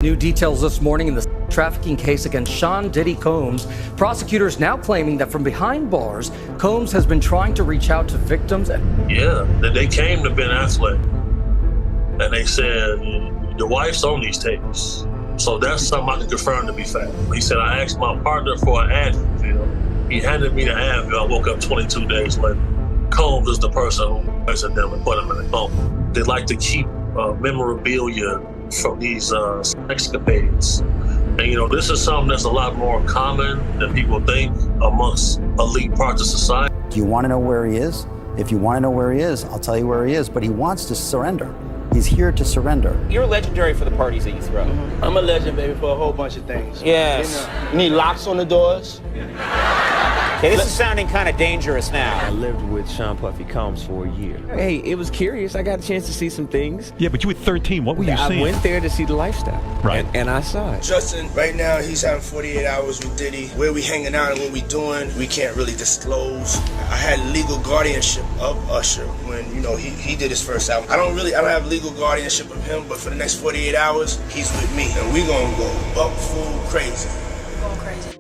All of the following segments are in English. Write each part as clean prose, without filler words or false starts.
New details this morning in the trafficking case against Sean Diddy Combs. Prosecutors now claiming that from behind bars, Combs has been trying to reach out to victims. Yeah, they came to Ben Affleck and they said, your wife's on these tapes. So that's something I can confirm to be fact. He said, I asked my partner for an Advil. He handed me the Advil. I woke up 22 days later. Combs is the person who poisoned them and put them in a coma. They like to keep memorabilia from these escapades. And, this is something that's a lot more common than people think amongst elite parts of society. Do you want to know where he is? If you want to know where he is, I'll tell you where he is, but he wants to surrender. He's here to surrender. You're legendary for the parties that you throw. Mm-hmm. I'm a legend, baby, for a whole bunch of things. Yes. You need locks on the doors. Okay, this is sounding kind of dangerous now. I lived with Sean Puffy Combs for a year. Hey, it was curious. I got a chance to see some things. Yeah, but you were 13. What were you seeing? I went there to see the lifestyle. Right. And I saw it. Justin, right now, he's having 48 hours with Diddy. Where we hanging out and what we doing, we can't really disclose. I had legal guardianship of Usher when, he did his first album. I don't have legal guardianship of him, but for the next 48 hours, he's with me. And we gonna go buck fool crazy.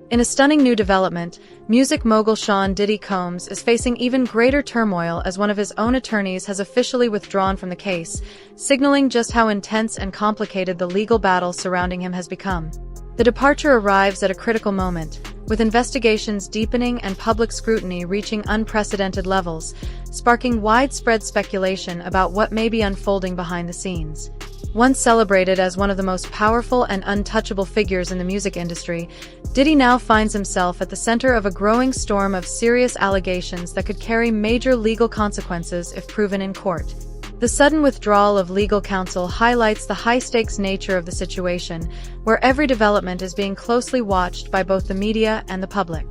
In a stunning new development, music mogul Sean Diddy Combs is facing even greater turmoil as one of his own attorneys has officially withdrawn from the case, signaling just how intense and complicated the legal battle surrounding him has become. The departure arrives at a critical moment, with investigations deepening and public scrutiny reaching unprecedented levels, sparking widespread speculation about what may be unfolding behind the scenes. Once celebrated as one of the most powerful and untouchable figures in the music industry, Diddy now finds himself at the center of a growing storm of serious allegations that could carry major legal consequences if proven in court. The sudden withdrawal of legal counsel highlights the high-stakes nature of the situation, where every development is being closely watched by both the media and the public.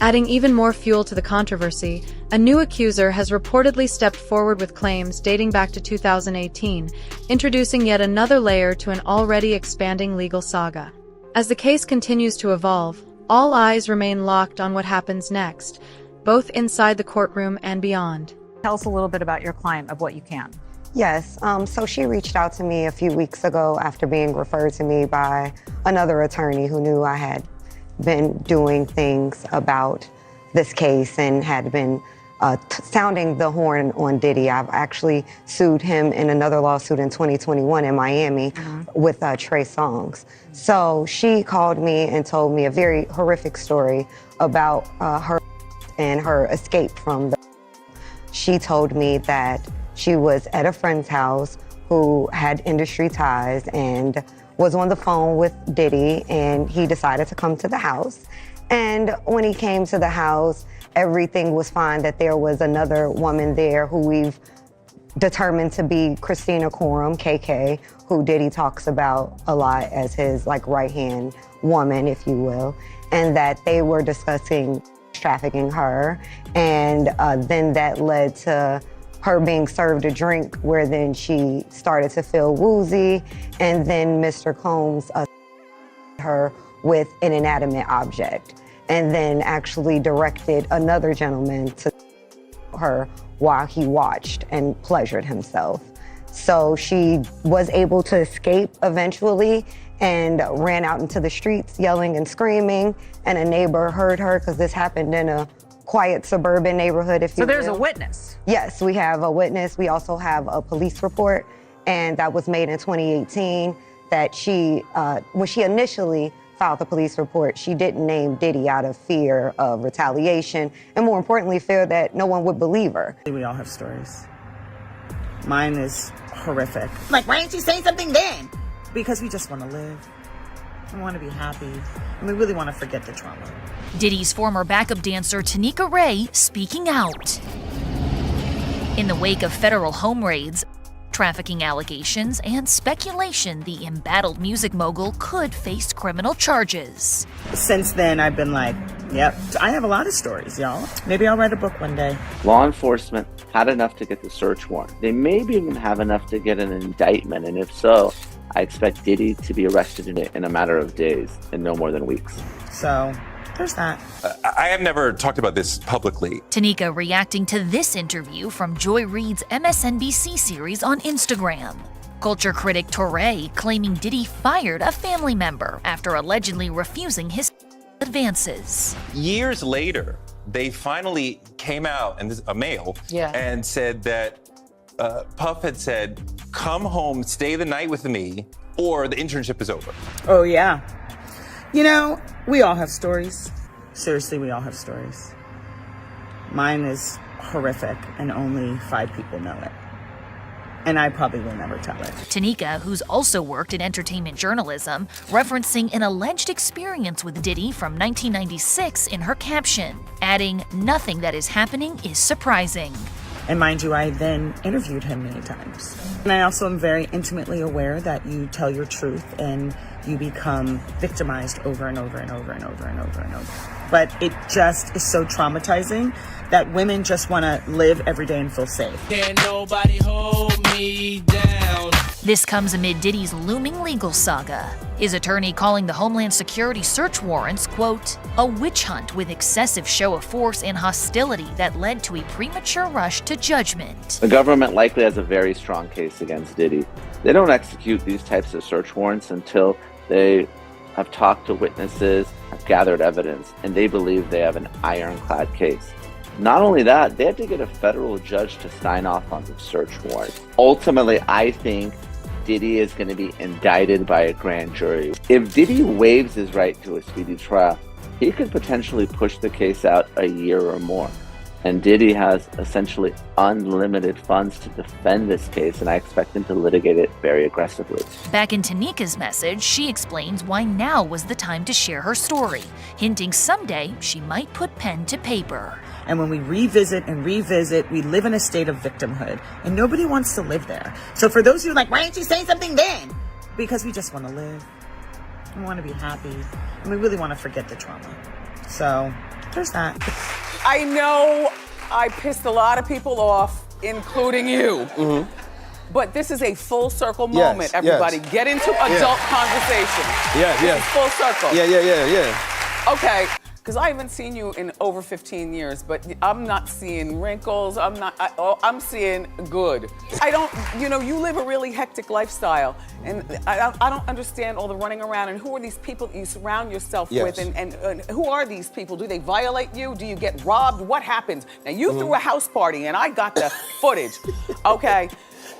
Adding even more fuel to the controversy, a new accuser has reportedly stepped forward with claims dating back to 2018, introducing yet another layer to an already expanding legal saga. As the case continues to evolve, all eyes remain locked on what happens next, both inside the courtroom and beyond. Tell us a little bit about your client, of what you can. Yes, so she reached out to me a few weeks ago after being referred to me by another attorney who knew I had been doing things about this case and had been sounding the horn on Diddy. I've actually sued him in another lawsuit in 2021 in Miami with Trey Songz. So she called me and told me a very horrific story about her and her escape from the. She told me that she was at a friend's house who had industry ties and was on the phone with Diddy, and he decided to come to the house. And when he came to the house, everything was fine, that there was another woman there who we've determined to be Christina Coram, KK, who Diddy talks about a lot as his right-hand woman, if you will, and that they were discussing trafficking her. And then that led to her being served a drink where then she started to feel woozy, and then Mr. Combs her with an inanimate object, and then actually directed another gentleman to her while he watched and pleasured himself. So she was able to escape eventually and ran out into the streets yelling and screaming, and a neighbor heard her because this happened in a quiet suburban neighborhood, if you will. So there's a witness? Yes, we have a witness. We also have a police report, and that was made in 2018, that she, when she initially filed the police report, she didn't name Diddy out of fear of retaliation, and more importantly, fear that no one would believe her. We all have stories. Mine is horrific. Why didn't you say something then? Because we just want to live. We want to be happy. And we really want to forget the trauma. Diddy's former backup dancer Tanika Ray speaking out. In the wake of federal home raids, trafficking allegations, and speculation the embattled music mogul could face criminal charges. Since then, I've been like, yep, I have a lot of stories, y'all. Maybe I'll write a book one day. Law enforcement had enough to get the search warrant. They maybe even have enough to get an indictment, and if so, I expect Diddy to be arrested in a matter of days and no more than weeks. So there's that. I have never talked about this publicly. Tanika reacting to this interview from Joy Reid's MSNBC series on Instagram. culture critic Torre claiming Diddy fired a family member after allegedly refusing his advances. Years later, they finally came out, and this a male, and said that Puff had said, "Come home, stay the night with me, or the internship is over." Oh, yeah. You know, we all have stories. Seriously, we all have stories. Mine is horrific, and only 5 people know it. And I probably will never tell it. Tanika, who's also worked in entertainment journalism, referencing an alleged experience with Diddy from 1996 in her caption, adding, "Nothing that is happening is surprising." And mind you, I then interviewed him many times. And I also am very intimately aware that you tell your truth and you become victimized over and over and over and over and over and over. But it just is so traumatizing that women just want to live every day and feel safe. Can't nobody hold me down. This comes amid Diddy's looming legal saga. His attorney calling the Homeland Security search warrants, quote, "a witch hunt with excessive show of force and hostility that led to a premature rush to judgment." The government likely has a very strong case against Diddy. They don't execute these types of search warrants until they have talked to witnesses, have gathered evidence, and they believe they have an ironclad case. Not only that, they have to get a federal judge to sign off on the search warrant. Ultimately, I think Diddy is going to be indicted by a grand jury. If Diddy waives his right to a speedy trial, he could potentially push the case out a year or more. And Diddy has essentially unlimited funds to defend this case, and I expect him to litigate it very aggressively. Back in Tanika's message, she explains why now was the time to share her story, hinting someday she might put pen to paper. And when we revisit and revisit, we live in a state of victimhood, and nobody wants to live there. So for those of you like, why didn't you say something then? Because we just want to live. We want to be happy, and we really want to forget the trauma. So there's that. I know I pissed a lot of people off, including you. Mm-hmm. But this is a full circle moment, everybody. Yes. Get into adult conversation. Yeah. This is full circle. Yeah. Okay, because I haven't seen you in over 15 years, but I'm not seeing wrinkles. I'm seeing good. You live a really hectic lifestyle, and I don't understand all the running around, and who are these people that you surround yourself with, and who are these people? Do they violate you? Do you get robbed? What happens? Now, you threw a house party, and I got the footage, okay?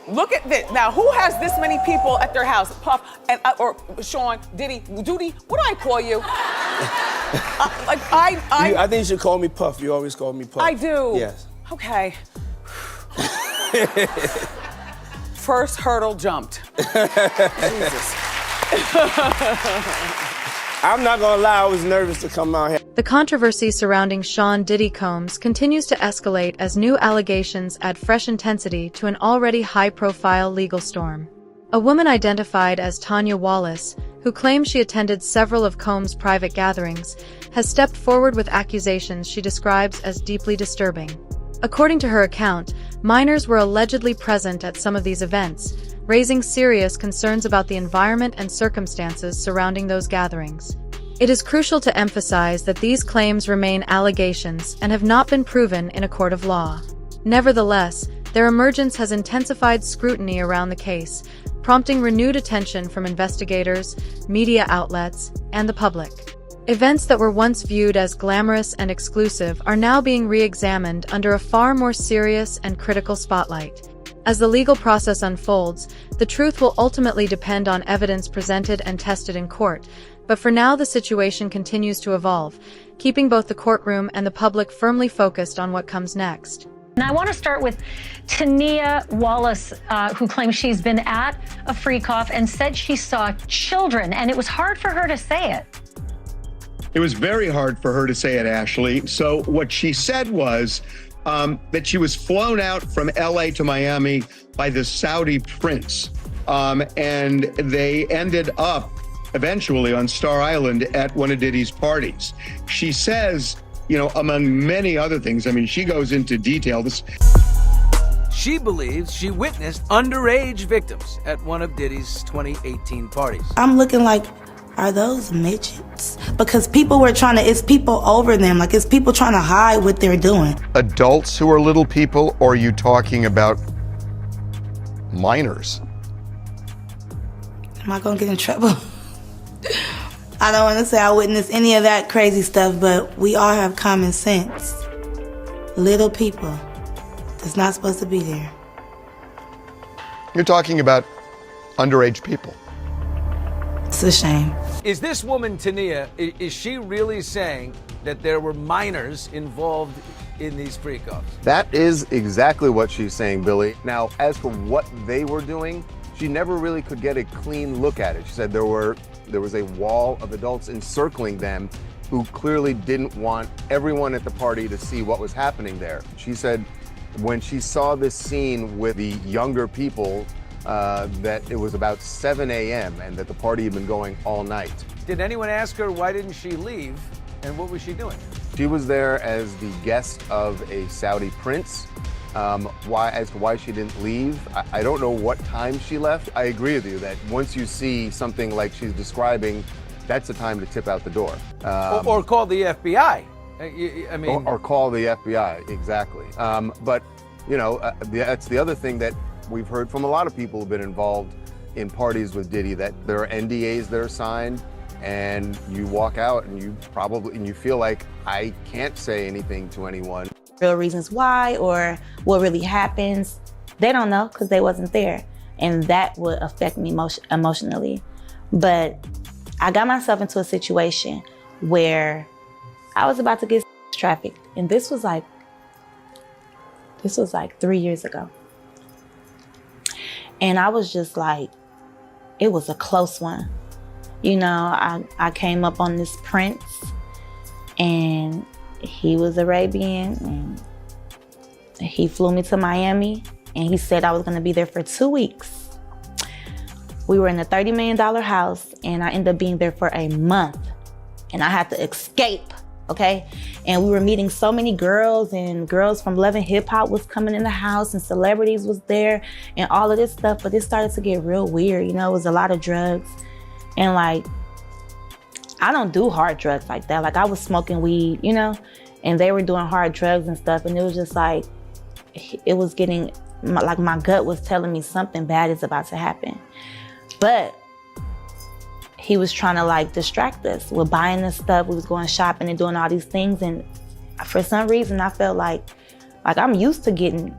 Look at this. Now, who has this many people at their house? Puff, or Sean, Diddy, Doody, what do I call you? I think you should call me Puff. You always call me Puff. I do. Yes. Okay. First hurdle jumped. Jesus. I'm not gonna lie, I was nervous to come out here. The controversy surrounding Sean Diddy Combs continues to escalate as new allegations add fresh intensity to an already high-profile legal storm. A woman identified as Tanya Wallace, who claims she attended several of Combs' private gatherings, has stepped forward with accusations she describes as deeply disturbing. According to her account, minors were allegedly present at some of these events, raising serious concerns about the environment and circumstances surrounding those gatherings. It is crucial to emphasize that these claims remain allegations and have not been proven in a court of law. Nevertheless, their emergence has intensified scrutiny around the case, prompting renewed attention from investigators, media outlets, and the public. Events that were once viewed as glamorous and exclusive are now being re-examined under a far more serious and critical spotlight. As the legal process unfolds, the truth will ultimately depend on evidence presented and tested in court, but for now the situation continues to evolve, keeping both the courtroom and the public firmly focused on what comes next. And I want to start with Tanya Wallace, who claims she's been at a freak off and said she saw children, and it was hard for her to say it. It was very hard for her to say it, Ashley. So what she said was that she was flown out from LA to Miami by the Saudi prince. And they ended up eventually on Star Island at one of Diddy's parties. She says, among many other things, she goes into detail. She believes she witnessed underage victims at one of Diddy's 2018 parties. I'm looking like, are those midgets? Because it's people over them, it's people trying to hide what they're doing. Adults who are little people, or are you talking about minors? Am I gonna get in trouble? I don't want to say I witnessed any of that crazy stuff, but we all have common sense. Little people that's not supposed to be there. You're talking about underage people. It's a shame. Is this woman, Tania, is she really saying that there were minors involved in these freak-offs? That is exactly what she's saying, Billy. Now, as for what they were doing, she never really could get a clean look at it. She said there was a wall of adults encircling them who clearly didn't want everyone at the party to see what was happening there. She said when she saw this scene with the younger people, that it was about 7 a.m. and that the party had been going all night. Did anyone ask her why didn't she leave, and what was she doing? She was there as the guest of a Saudi prince. As to why she didn't leave, I don't know what time she left. I agree with you that once you see something like she's describing, that's the time to tip out the door. Or call the FBI. I mean, or call the FBI, exactly. But you know, that's the other thing that we've heard from a lot of people who've been involved in parties with Diddy, that there are NDAs that are signed, and you walk out and you feel like, I can't say anything to anyone. Real reasons why or what really happens, they don't know because they wasn't there. And that would affect me emotionally. But I got myself into a situation where I was about to get trafficked. And this was like 3 years ago. And I was just like, it was a close one. You know, I came up on this prince, and he was Arabian, and he flew me to Miami, and he said I was gonna be there for 2 weeks. We were in a $30 million house, and I ended up being there for a month, and I had to escape, okay? And we were meeting so many girls, and girls from Love and Hip Hop was coming in the house, and celebrities was there, and all of this stuff, but it started to get real weird, you know? It was a lot of drugs, and like, I don't do hard drugs like that. Like, I was smoking weed, you know, and they were doing hard drugs and stuff. And it was just like, it was getting, like my gut was telling me something bad is about to happen. But he was trying to like distract us with buying this stuff. We was going shopping and doing all these things. And for some reason, I felt like I'm used to getting,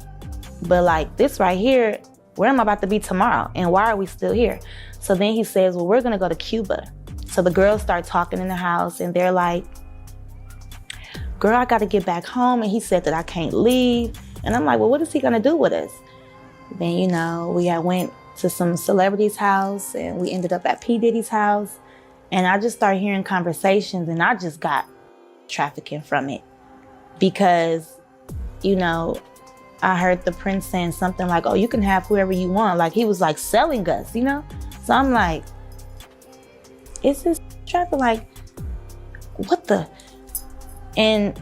but like this right here, where am I about to be tomorrow? And why are we still here? So then he says, well, we're gonna go to Cuba. So the girls start talking in the house, and they're like, girl, I gotta get back home. And he said that I can't leave. And I'm like, well, what is he gonna do with us? Then, you know, we had went to some celebrity's house, and we ended up at P. Diddy's house. And I just started hearing conversations, and I just got trafficking from it. Because, you know, I heard the prince saying something like, oh, you can have whoever you want. Like, he was like selling us, you know? So I'm like, is this trafficking? Like, what the? And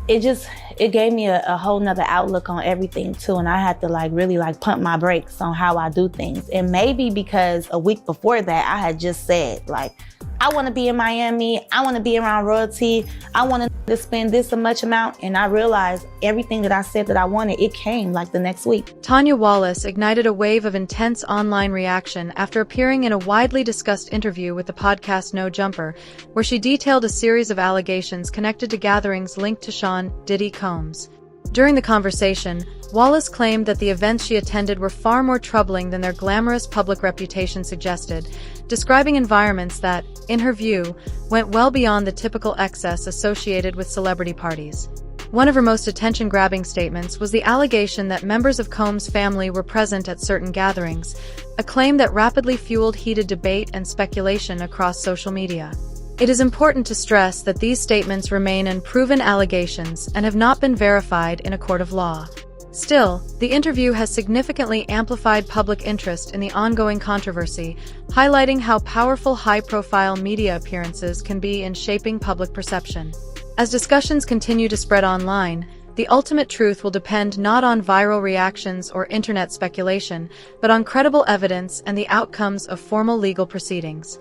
it gave me a whole nother outlook on everything too. And I had to like really like pump my brakes on how I do things. And maybe because a week before that, I had just said like, I want to be in Miami. I want to be around royalty. I want to spend this much amount. And I realized everything that I said that I wanted, it came like the next week. Tanya Wallace ignited a wave of intense online reaction after appearing in a widely discussed interview with the podcast No Jumper, where she detailed a series of allegations connected to gatherings linked to Sean Diddy Combs. During the conversation, Wallace claimed that the events she attended were far more troubling than their glamorous public reputation suggested, describing environments that, in her view, went well beyond the typical excess associated with celebrity parties. One of her most attention-grabbing statements was the allegation that members of Combs' family were present at certain gatherings, a claim that rapidly fueled heated debate and speculation across social media. It is important to stress that these statements remain unproven allegations and have not been verified in a court of law. Still, the interview has significantly amplified public interest in the ongoing controversy, highlighting how powerful high-profile media appearances can be in shaping public perception. As discussions continue to spread online, the ultimate truth will depend not on viral reactions or internet speculation, but on credible evidence and the outcomes of formal legal proceedings.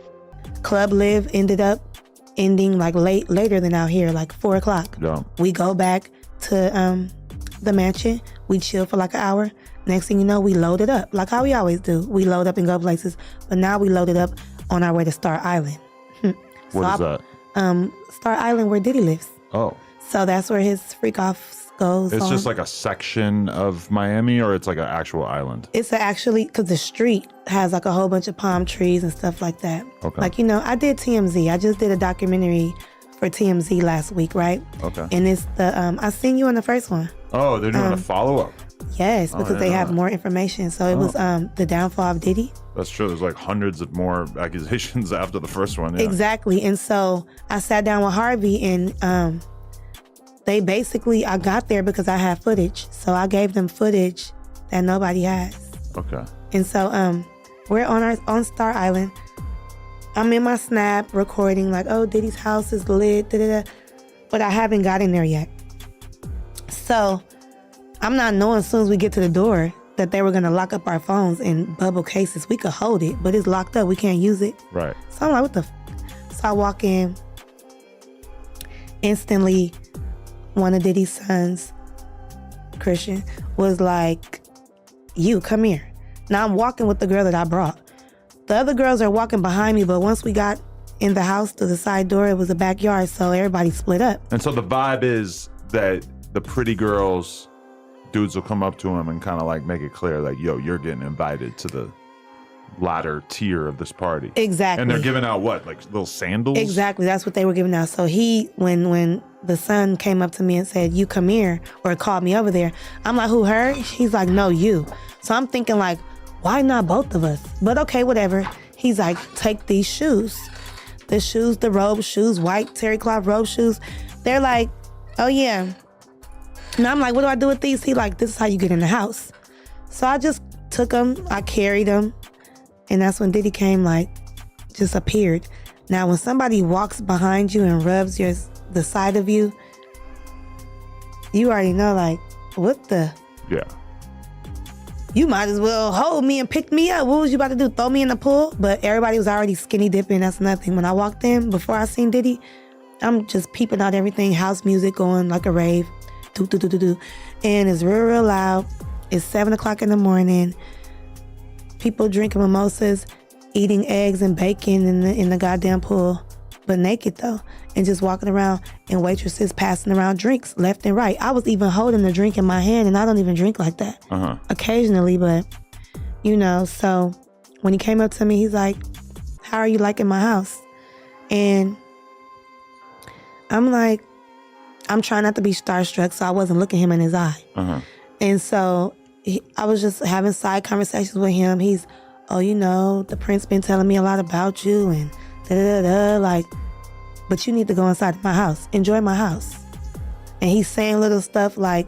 Club Live ended up ending like later than out here, like 4 o'clock. Yeah. We go back to the mansion. We chill for like an hour. Next thing you know, we loaded up, like how we always do. We load up and go places, but now we loaded up on our way to Star Island. What is that? Star Island, where Diddy lives. Oh. So that's where his freak off goes. It's on. just like a section of Miami, or it's like an actual island? It's actually, because the street has like a whole bunch of palm trees and stuff like that. Okay. Like, I did TMZ. I just did a documentary for TMZ last week, right? Okay. And it's I seen you on the first one. Oh, they're doing a follow-up. Yes, Oh, because I they didn't know have that. more information. So it was the downfall of Diddy. That's true. There's like hundreds of more accusations after the first one. Yeah. Exactly. And so I sat down with Harvey and they basically, I got there because I had footage. So I gave them footage that nobody has. Okay. And so we're on Star Island. I'm in my Snap recording like, oh, Diddy's house is lit, da-da-da. But I haven't gotten there yet. So I'm not knowing as soon as we get to the door that they were gonna lock up our phones in bubble cases. We could hold it, but it's locked up. We can't use it. Right. So I'm like, what the So I walk in. Instantly, one of Diddy's sons, Christian, was like, you, come here. Now I'm walking with the girl that I brought. The other girls are walking behind me, but once we got in the house to the side door, it was a backyard, so everybody split up. And so the vibe is that the pretty girls, dudes will come up to him and kind of like make it clear, like, yo, you're getting invited to the latter tier of this party. Exactly. And they're giving out what, like little sandals? Exactly, that's what they were giving out. So he, when the son came up to me and said, you come here, or called me over there, I'm like, who, her? He's like, no, you. So I'm thinking like, why not both of us? But okay, whatever. He's like, take these shoes. The shoes, the robe shoes, white terry cloth robe shoes. They're like, oh yeah. And I'm like, what do I do with these? He like, this is how you get in the house. So I just took them, I carried them. And that's when Diddy came, like, just appeared. Now, when somebody walks behind you and rubs the side of you, you already know, like, what the? Yeah. You might as well hold me and pick me up. What was you about to do? Throw me in the pool? But everybody was already skinny dipping. That's nothing. When I walked in, before I seen Diddy, I'm just peeping out everything. House music going like a rave. Do, do, do, do, do. And it's real, real loud. It's 7 o'clock in the morning. People drinking mimosas, eating eggs and bacon in the goddamn pool, but naked though, and just walking around, and waitresses passing around drinks left and right. I was even holding the drink in my hand, and I don't even drink like that. Occasionally, but so when he came up to me, he's like, how are you liking my house? And I'm like, I'm trying not to be starstruck, so I wasn't looking him in his eye. And so I was just having side conversations with him. He's, oh, the prince been telling me a lot about you and da-da-da-da, like, but you need to go inside my house. Enjoy my house. And he's saying little stuff like,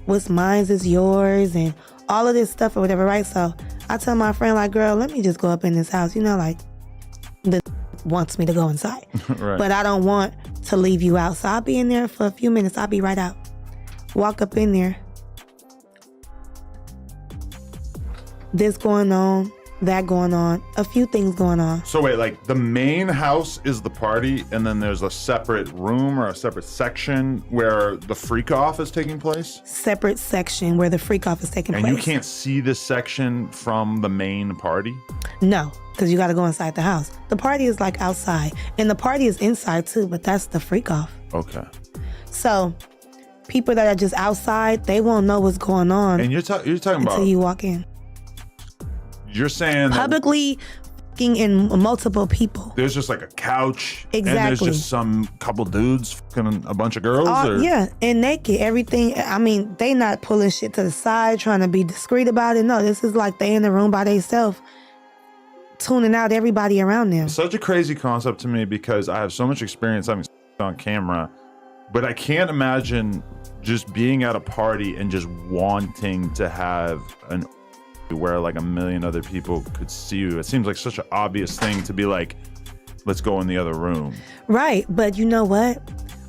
what's mine is yours and all of this stuff or whatever, right? So I tell my friend, like, girl, let me just go up in this house. Like, the wants me to go inside. Right. But I don't want to leave you out. So I'll be in there for a few minutes. I'll be right out. Walk up in there. This going on, that going on, a few things going on. So wait, like the main house is the party, and then there's a separate room or a separate section where the freak off is taking place? Separate section where the freak off is taking place. And you can't see this section from the main party? No, because you got to go inside the house. The party is like outside, and the party is inside too, but that's the freak off. Okay. So people that are just outside, they won't know what's going on. And you're talking about until you walk in. You're saying publicly fucking in multiple people. There's just like a couch. Exactly. And there's just some couple dudes fucking a bunch of girls? Yeah, and naked, everything. I mean, they not pulling shit to the side, trying to be discreet about it. No, this is like they in the room by themselves, tuning out everybody around them. Such a crazy concept to me because I have so much experience having on camera, but I can't imagine just being at a party and just wanting to have an where like a million other people could see you. It seems like such an obvious thing to be like, let's go in the other room. Right, but you know what?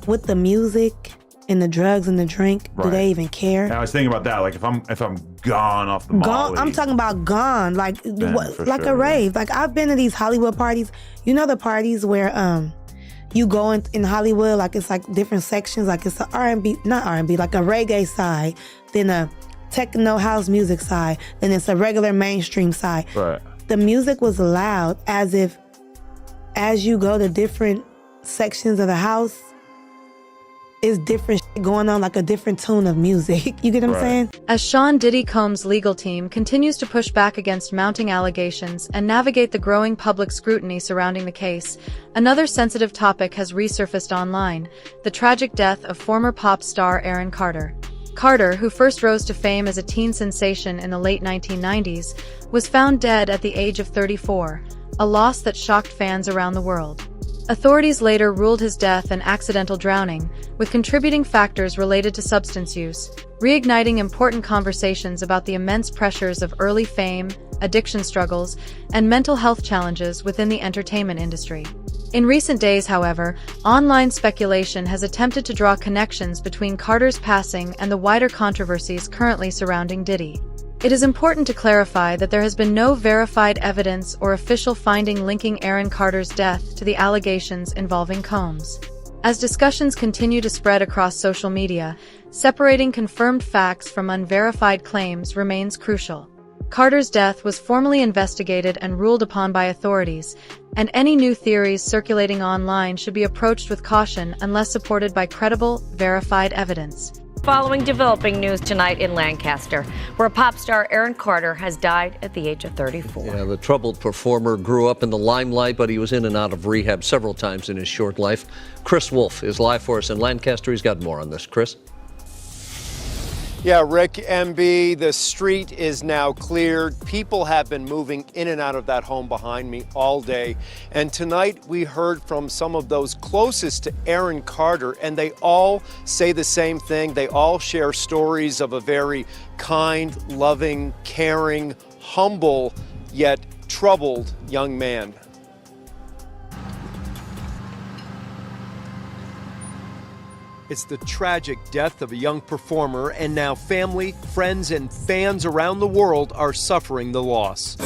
With the music and the drugs and the drink, do they even care? And I was thinking about that. Like if I'm gone off the molly. I'm talking about gone, like like sure, a rave. Like I've been to these Hollywood parties. You know the parties where you go in Hollywood, like it's like different sections. Like it's a R&B, not R&B, like a reggae side, then a techno house music side, then it's a regular mainstream side. Right. The music was loud, as if as you go to different sections of the house, it's different shit going on, like a different tune of music. You get what I'm saying? As Sean Diddy Combs' legal team continues to push back against mounting allegations and navigate the growing public scrutiny surrounding the case, another sensitive topic has resurfaced online: the tragic death of former pop star Aaron Carter. Carter, who first rose to fame as a teen sensation in the late 1990s, was found dead at the age of 34, a loss that shocked fans around the world. Authorities later ruled his death an accidental drowning, with contributing factors related to substance use, reigniting important conversations about the immense pressures of early fame, addiction struggles, and mental health challenges within the entertainment industry. In recent days, however, online speculation has attempted to draw connections between Carter's passing and the wider controversies currently surrounding Diddy. It is important to clarify that there has been no verified evidence or official finding linking Aaron Carter's death to the allegations involving Combs. As discussions continue to spread across social media, separating confirmed facts from unverified claims remains crucial. Carter's death was formally investigated and ruled upon by authorities, and any new theories circulating online should be approached with caution unless supported by credible, verified evidence. Following developing news tonight in Lancaster, where pop star Aaron Carter has died at the age of 34. Yeah, the troubled performer grew up in the limelight, but he was in and out of rehab several times in his short life. Chris Wolf is live for us in Lancaster. He's got more on this. Chris? Yeah, Rick, MB, the street is now cleared. People have been moving in and out of that home behind me all day. And tonight we heard from some of those closest to Aaron Carter, and they all say the same thing. They all share stories of a very kind, loving, caring, humble, yet troubled young man. It's the tragic death of a young performer, and now family, friends, and fans around the world are suffering the loss.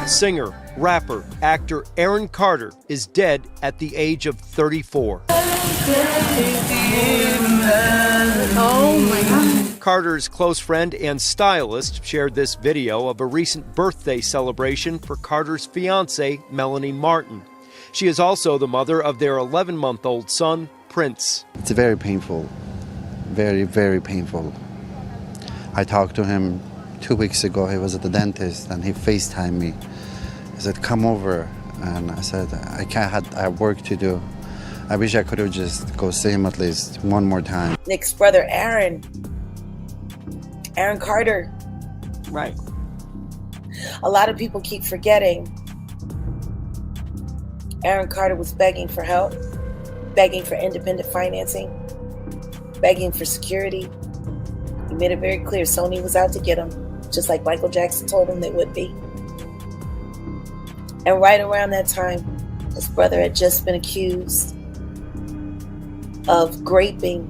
Singer, rapper, actor Aaron Carter is dead at the age of 34. Oh my God. Carter's close friend and stylist shared this video of a recent birthday celebration for Carter's fiancée, Melanie Martin. She is also the mother of their 11-month-old son, Prince. It's very painful, very, very painful. I talked to him 2 weeks ago. He was at the dentist and he FaceTimed me. He said, come over. And I said, I have work to do. I wish I could have just go see him at least one more time. Nick's brother, Aaron Carter. Right. A lot of people keep forgetting. Aaron Carter was begging for help, begging for independent financing, begging for security. He made it very clear Sony was out to get him, just like Michael Jackson told him they would be. And right around that time, his brother had just been accused of graping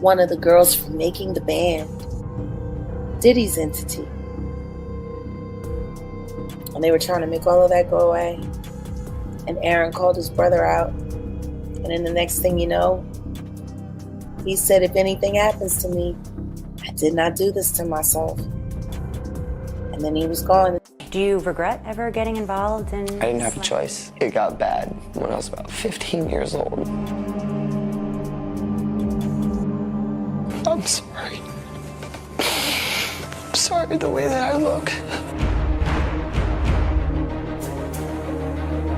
one of the girls from making the band, Diddy's entity. And they were trying to make all of that go away. And Aaron called his brother out. And then the next thing you know, he said, if anything happens to me, I did not do this to myself. And then he was gone. Do you regret ever getting involved in... I didn't have a choice. It got bad when I was about 15 years old. I'm sorry. I'm sorry the way that I look.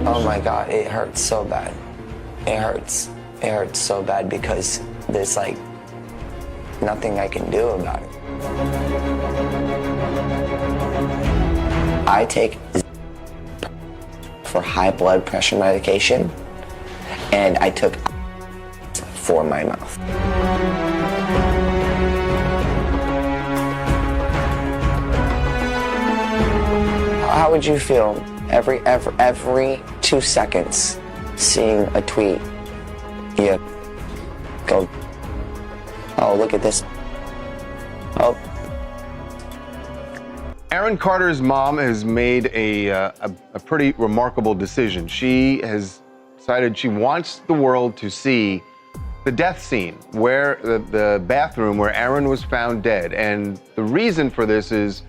Oh my God, it hurts so bad. It hurts. It hurts so bad because there's like nothing I can do about it. I take for high blood pressure medication, and I took for my mouth. How would you feel every 2 seconds seeing a tweet? You go, oh, look at this. Oh. Aaron Carter's mom has made a pretty remarkable decision. She has decided she wants the world to see the death scene, where the bathroom where Aaron was found dead. And the reason for this is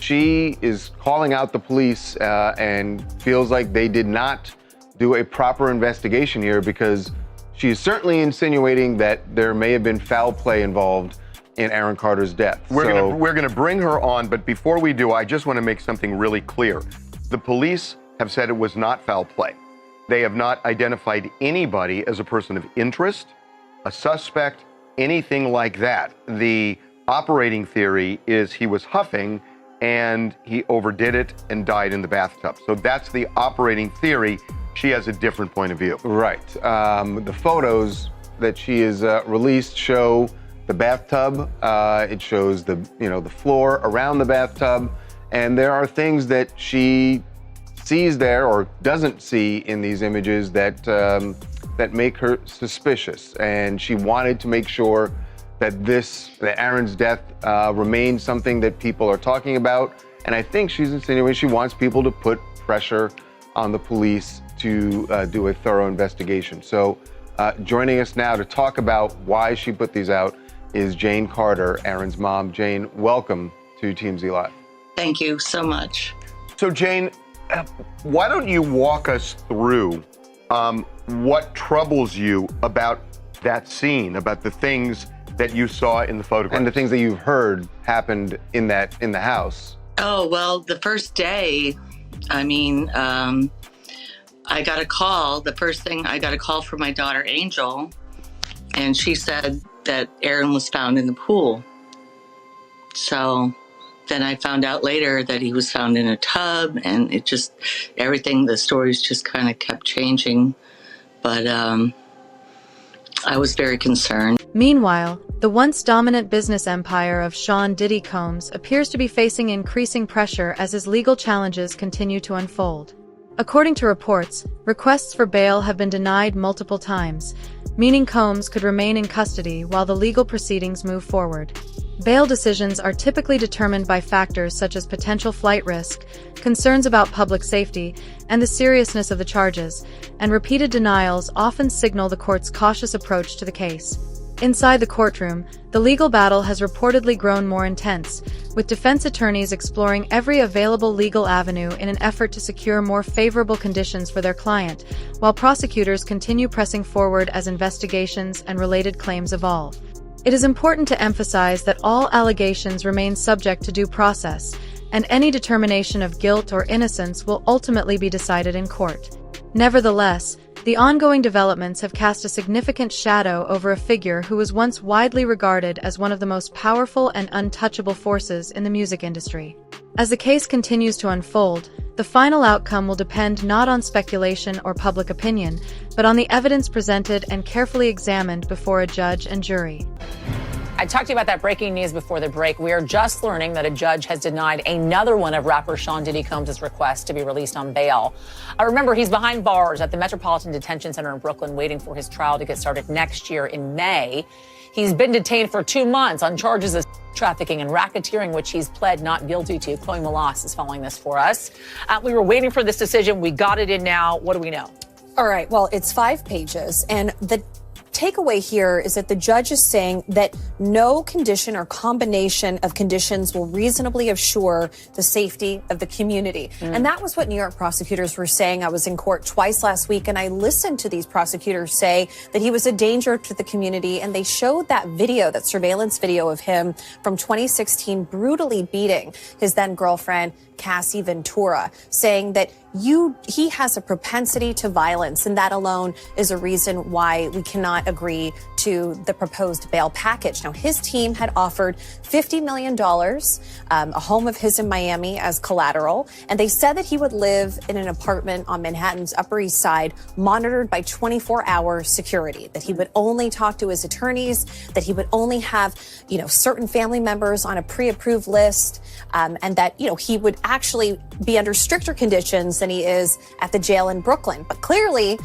she is calling out the police and feels like they did not do a proper investigation here, because she is certainly insinuating that there may have been foul play involved in Aaron Carter's death. We're gonna bring her on, but before we do, I just want to make something really clear. The police have said it was not foul play. They have not identified anybody as a person of interest, a suspect, anything like that. The operating theory is he was huffing and he overdid it and died in the bathtub. So that's the operating theory. She has a different point of view. Right. The photos that she has released show the bathtub. It shows the floor around the bathtub, and there are things that she sees there or doesn't see in these images that that make her suspicious. And she wanted to make sure that Aaron's death remains something that people are talking about. And I think she's insinuating she wants people to put pressure on the police to do a thorough investigation. So joining us now to talk about why she put these out is Jane Carter, Aaron's mom. Jane, welcome to TMZ Live. Thank you so much. So Jane, why don't you walk us through what troubles you about that scene, about the things that you saw in the photograph? And the things that you've heard happened in the house. Oh, well, the first day, I got a call. The first thing, I got a call from my daughter, Angel, and she said that Aaron was found in the pool. So then I found out later that he was found in a tub, and the stories just kind of kept changing. But I was very concerned. Meanwhile, the once dominant business empire of Sean Diddy Combs appears to be facing increasing pressure as his legal challenges continue to unfold. According to reports, requests for bail have been denied multiple times, meaning Combs could remain in custody while the legal proceedings move forward. Bail decisions are typically determined by factors such as potential flight risk, concerns about public safety, and the seriousness of the charges, and repeated denials often signal the court's cautious approach to the case. Inside the courtroom, the legal battle has reportedly grown more intense, with defense attorneys exploring every available legal avenue in an effort to secure more favorable conditions for their client, while prosecutors continue pressing forward as investigations and related claims evolve. It is important to emphasize that all allegations remain subject to due process, and any determination of guilt or innocence will ultimately be decided in court. Nevertheless, the ongoing developments have cast a significant shadow over a figure who was once widely regarded as one of the most powerful and untouchable forces in the music industry. As the case continues to unfold, the final outcome will depend not on speculation or public opinion, but on the evidence presented and carefully examined before a judge and jury. I talked to you about that breaking news before the break. We are just learning that a judge has denied another one of rapper Sean Diddy Combs' requests to be released on bail. Remember, he's behind bars at the Metropolitan Detention Center in Brooklyn, waiting for his trial to get started next year in May. He's been detained for 2 months on charges of trafficking and racketeering, which he's pled not guilty to. Chloe Malas is following this for us. We were waiting for this decision. We got it in now. What do we know? All right. Well, it's 5 pages, and the takeaway here is that the judge is saying that no condition or combination of conditions will reasonably assure the safety of the community. And that was what New York prosecutors were saying. I was in court twice last week, and I listened to these prosecutors say that he was a danger to the community. And they showed that video, that surveillance video of him from 2016, brutally beating his then girlfriend, Cassie Ventura, saying that he has a propensity to violence, and that alone is a reason why we cannot agree to the proposed bail package. Now, his team had offered $50 million, a home of his in Miami as collateral, and they said that he would live in an apartment on Manhattan's Upper East Side, monitored by 24-hour security, that he would only talk to his attorneys, that he would only have, certain family members on a pre-approved list, and that, he would actually be under stricter conditions than he is at the jail in Brooklyn. But clearly,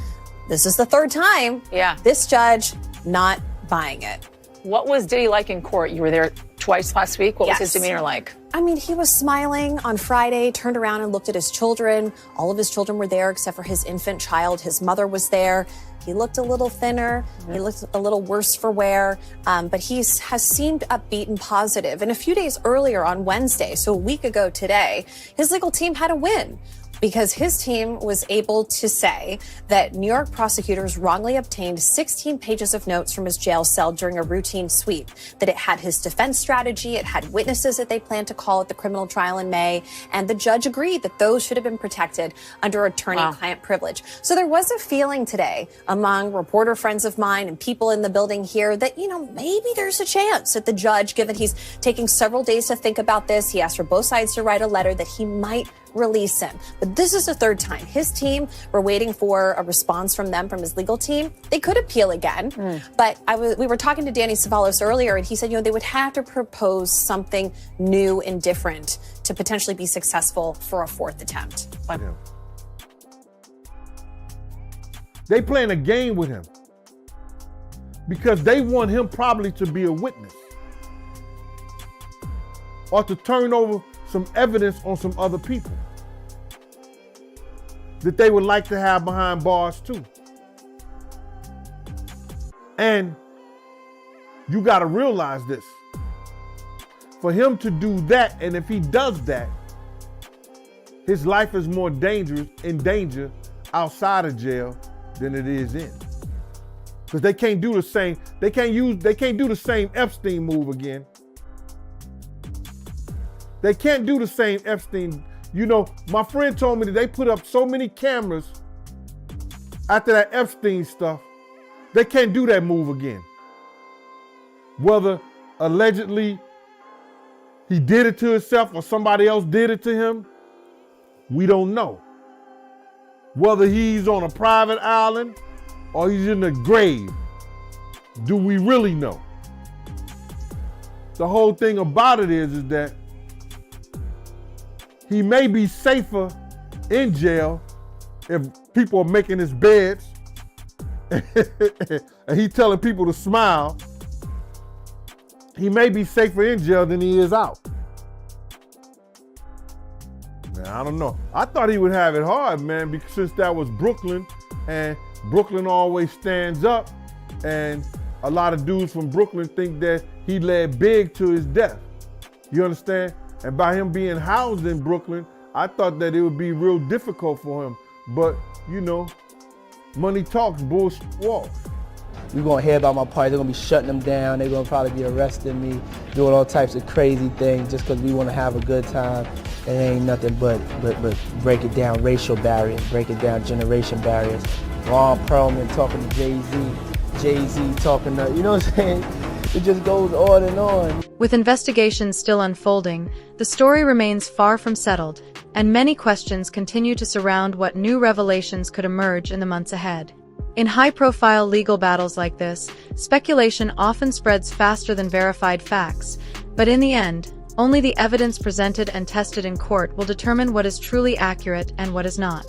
this is the third time this judge not buying it. What was Diddy like in court? You were there twice last week. What was his Yes. demeanor like? I mean, he was smiling on Friday, turned around and looked at his children. All of his children were there except for his infant child. His mother was there. He looked a little thinner. He looked a little worse for wear, but he has seemed upbeat and positive. And a few days earlier on Wednesday, so a week ago today, his legal team had a win, because his team was able to say that New York prosecutors wrongly obtained 16 pages of notes from his jail cell during a routine sweep, that it had his defense strategy, it had witnesses that they planned to call at the criminal trial in May, and the judge agreed that those should have been protected under attorney-client privilege. So there was a feeling today among reporter friends of mine and people in the building here that, you know, maybe there's a chance that the judge, given he's taking several days to think about this, he asked for both sides to write a letter, that he might release him. But this is the third time. His team were waiting for a response from them, from his legal team. They could appeal again. But we were talking to Danny Savalos earlier, and he said, you know, they would have to propose something new and different to potentially be successful for a fourth attempt. They playing a game with him because they want him probably to be a witness or to turn over some evidence on some other people that they would like to have behind bars too. And you got to realize this. For him to do that, and if he does that, his life is more in danger outside of jail than it is in. Because they can't do the same, they can't do the same Epstein move again. They can't do the same Epstein. You know, my friend told me that they put up so many cameras after that Epstein stuff, they can't do that move again. Whether allegedly he did it to himself or somebody else did it to him, we don't know. Whether he's on a private island or he's in the grave, do we really know? The whole thing about it is that he may be safer in jail if people are making his beds and he telling people to smile. He may be safer in jail than he is out. Man, I don't know. I thought he would have it hard, man, because since that was Brooklyn, and Brooklyn always stands up, and a lot of dudes from Brooklyn think that he led big to his death. You understand? And by him being housed in Brooklyn, I thought that it would be real difficult for him. But, you know, money talks, bullshit walks. We're going to hear about my party. They're going to be shutting them down. They're going to probably be arresting me, doing all types of crazy things just because we want to have a good time. And it ain't nothing but break it down racial barriers, break it down generation barriers. Ron Perlman talking to Jay-Z talking to, you know what I'm saying? It just goes on and on. With investigations still unfolding, the story remains far from settled, and many questions continue to surround what new revelations could emerge in the months ahead. In high-profile legal battles like this, speculation often spreads faster than verified facts, but in the end, only the evidence presented and tested in court will determine what is truly accurate and what is not.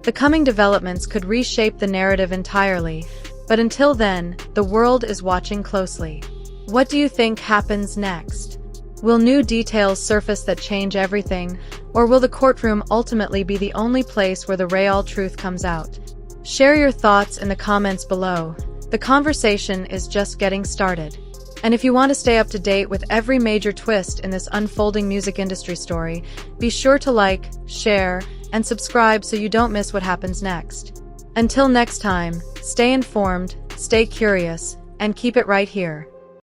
The coming developments could reshape the narrative entirely, but until then, the world is watching closely. What do you think happens next? Will new details surface that change everything, or will the courtroom ultimately be the only place where the real truth comes out? Share your thoughts in the comments below. The conversation is just getting started. And if you want to stay up to date with every major twist in this unfolding music industry story, be sure to like, share, and subscribe so you don't miss what happens next. Until next time, stay informed, stay curious, and keep it right here.